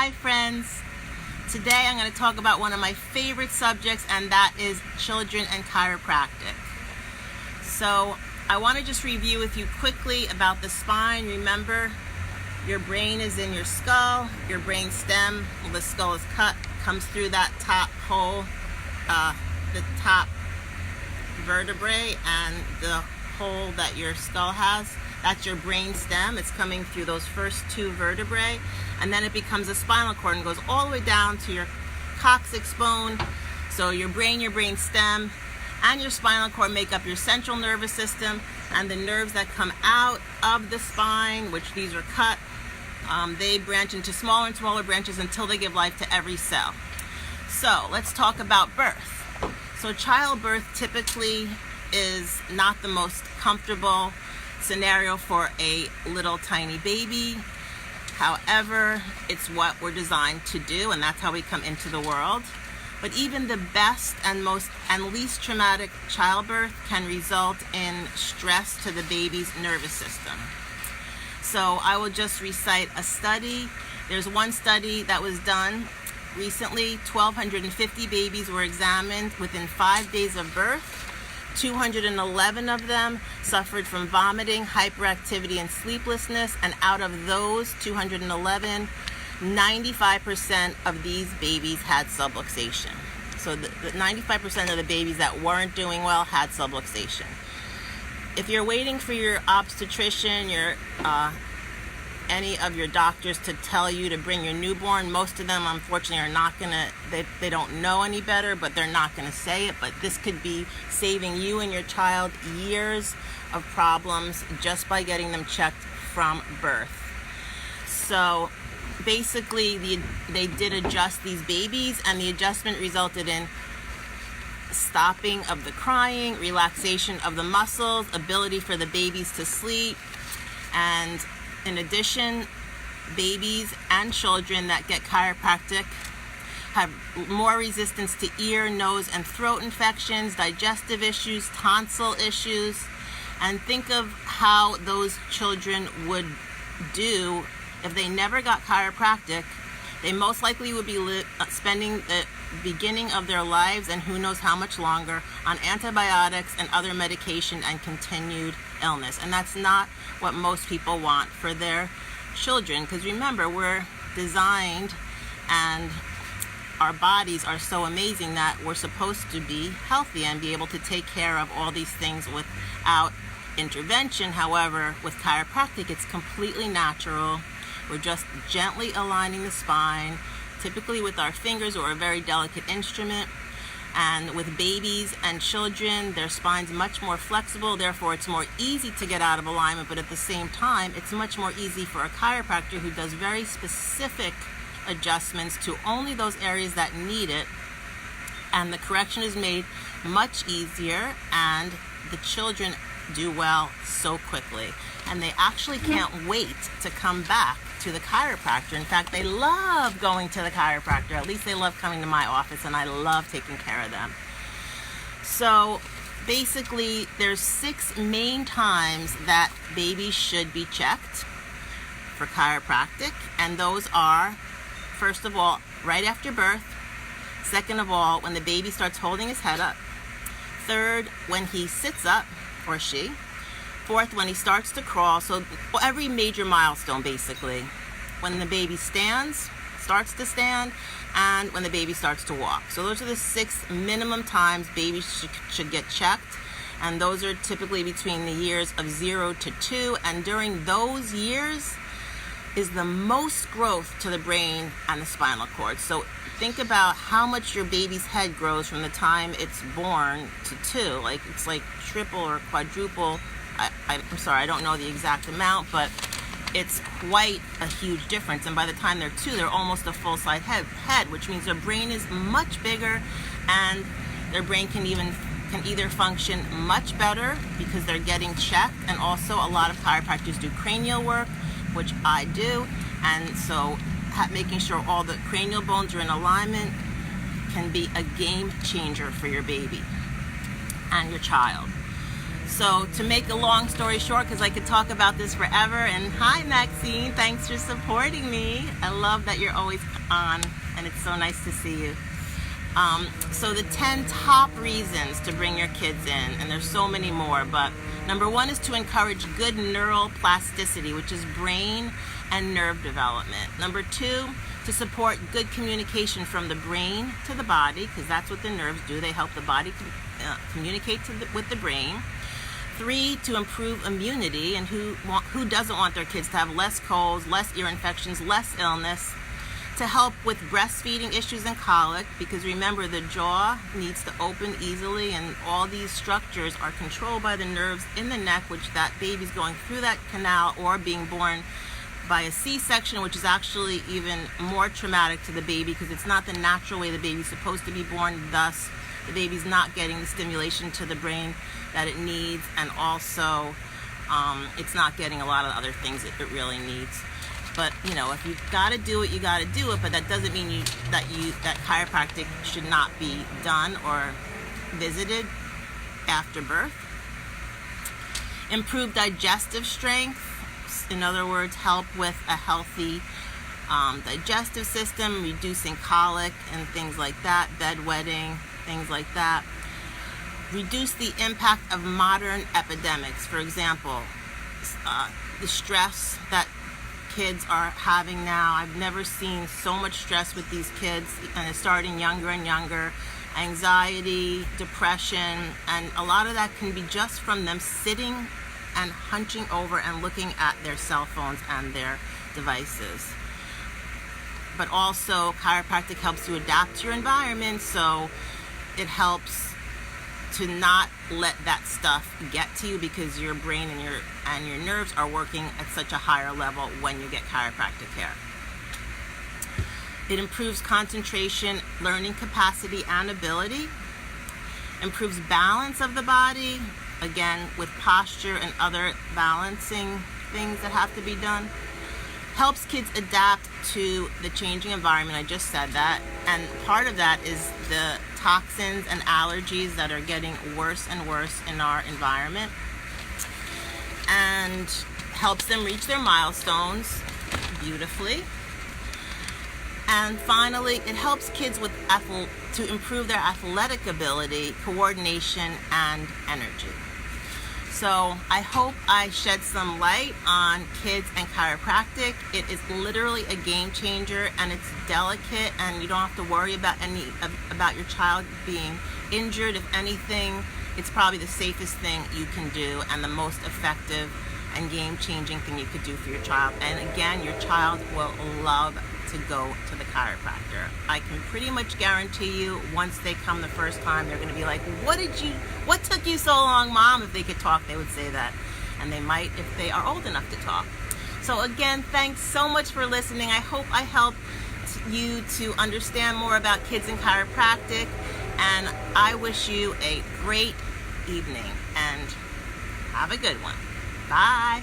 Hi friends, today I'm going to talk about one of my favorite subjects, and that is children and chiropractic. So I want to just review with you quickly about the spine. Remember, your brain is in your skull, your brain stem, well, the skull is cut, comes through that top hole, the top vertebrae, and the hole that your skull has. That's your brain stem. It's coming through those first two vertebrae, and then it becomes a spinal cord and goes all the way down to your coccyx bone. So your brain stem, and your spinal cord make up your central nervous system, and the nerves that come out of the spine, which these are cut, they branch into smaller and smaller branches until they give life to every cell. So let's talk about birth. So childbirth typically is not the most comfortable scenario for a little tiny baby. However, it's what we're designed to do, and that's how we come into the world. But even the best and least traumatic childbirth can result in stress to the baby's nervous system. So I will just recite a study. There's one study that was done recently. 1,250 babies were examined within 5 days of birth. 211 of them suffered from vomiting, hyperactivity, and sleeplessness, and out of those 211, 95% of these babies had subluxation. So the 95% of the babies that weren't doing well had subluxation. If you're waiting for your obstetrician, any of your doctors to tell you to bring your newborn, most of them unfortunately are not gonna, they don't know any better, but they're not gonna say it. But this could be saving you and your child years of problems just by getting them checked from birth. So basically they did adjust these babies, and the adjustment resulted in stopping of the crying, relaxation of the muscles, ability for the babies to sleep, and in addition, babies and children that get chiropractic have more resistance to ear, nose, and throat infections, digestive issues, tonsil issues. And think of how those children would do if they never got chiropractic. They most likely would be spending the beginning of their lives, and who knows how much longer, on antibiotics and other medication and continued illness. And that's not what most people want for their children, because remember, we're designed, and our bodies are so amazing that we're supposed to be healthy and be able to take care of all these things without intervention. However, with chiropractic, it's completely natural. We're just gently aligning the spine, typically with our fingers or a very delicate instrument. And with babies and children, their spine's much more flexible, therefore it's more easy to get out of alignment, but at the same time, it's much more easy for a chiropractor who does very specific adjustments to only those areas that need it, and the correction is made much easier, and the children do well so quickly. And they actually can't wait to come back to the chiropractor. In fact, they love going to the chiropractor. At least they love coming to my office, and I love taking care of them. So basically, there's 6 main times that babies should be checked for chiropractic, and those are, first of all, right after birth. Second of all, when the baby starts holding his head up. Third, when he sits up, or she. Fourth, when he starts to crawl. So every major milestone, basically. When the baby starts to stand, and when the baby starts to walk. So those are the 6 minimum times babies should get checked. And those are typically between the years of 0 to 2. And during those years is the most growth to the brain and the spinal cord. So think about how much your baby's head grows from the time it's born to 2. It's like triple or quadruple. I'm sorry, I don't know the exact amount, but it's quite a huge difference. And by the time they're 2, they're almost a full-size head, which means their brain is much bigger, and their brain can either function much better because they're getting checked. And also, a lot of chiropractors do cranial work, which I do, and so making sure all the cranial bones are in alignment can be a game changer for your baby and your child. So to make a long story short, because I could talk about this forever, and hi Maxine, thanks for supporting me. I love that you're always on, and it's so nice to see you. So the 10 top reasons to bring your kids in, and there's so many more, but number 1 is to encourage good neural plasticity, which is brain and nerve development. Number 2, to support good communication from the brain to the body, because that's what the nerves do. They help the body communicate with the brain. 3, to improve immunity, and who doesn't want their kids to have less colds, less ear infections, less illness. To help with breastfeeding issues and colic, because remember, the jaw needs to open easily, and all these structures are controlled by the nerves in the neck, which that baby's going through that canal or being born by a C-section, which is actually even more traumatic to the baby because it's not the natural way the baby's supposed to be born. Thus, the baby's not getting the stimulation to the brain that it needs, and also it's not getting a lot of other things that it really needs. But you know, if you've got to do it, you got to do it. But that doesn't mean that chiropractic should not be done or visited after birth. Improve digestive strength. In other words, help with a healthy digestive system, reducing colic and things like that, bedwetting, things like that. Reduce the impact of modern epidemics. For example, the stress that kids are having now. I've never seen so much stress with these kids, and it's starting younger and younger. Anxiety, depression, and a lot of that can be just from them sitting and hunching over and looking at their cell phones and their devices. But also, chiropractic helps you adapt to your environment, so it helps to not let that stuff get to you, because your brain and your nerves are working at such a higher level when you get chiropractic care. It improves concentration, learning capacity, and ability. Improves balance of the body, again with posture and other balancing things that have to be done. Helps kids adapt to the changing environment. I just said that. And part of that is the toxins and allergies that are getting worse and worse in our environment. And helps them reach their milestones beautifully. And finally, it helps kids to improve their athletic ability, coordination, and energy. So I hope I shed some light on kids and chiropractic. It is literally a game changer, and it's delicate, and you don't have to worry about your child being injured. If anything, it's probably the safest thing you can do, and the most effective and game-changing thing you could do for your child. And again, your child will love to go to the chiropractor. I can pretty much guarantee you, once they come the first time, they're going to be like, what took you so long, Mom? If they could talk, they would say that. And they might if they are old enough to talk. So again, thanks so much for listening. I hope I helped you to understand more about kids and chiropractic. And I wish you a great evening, and have a good one. Bye.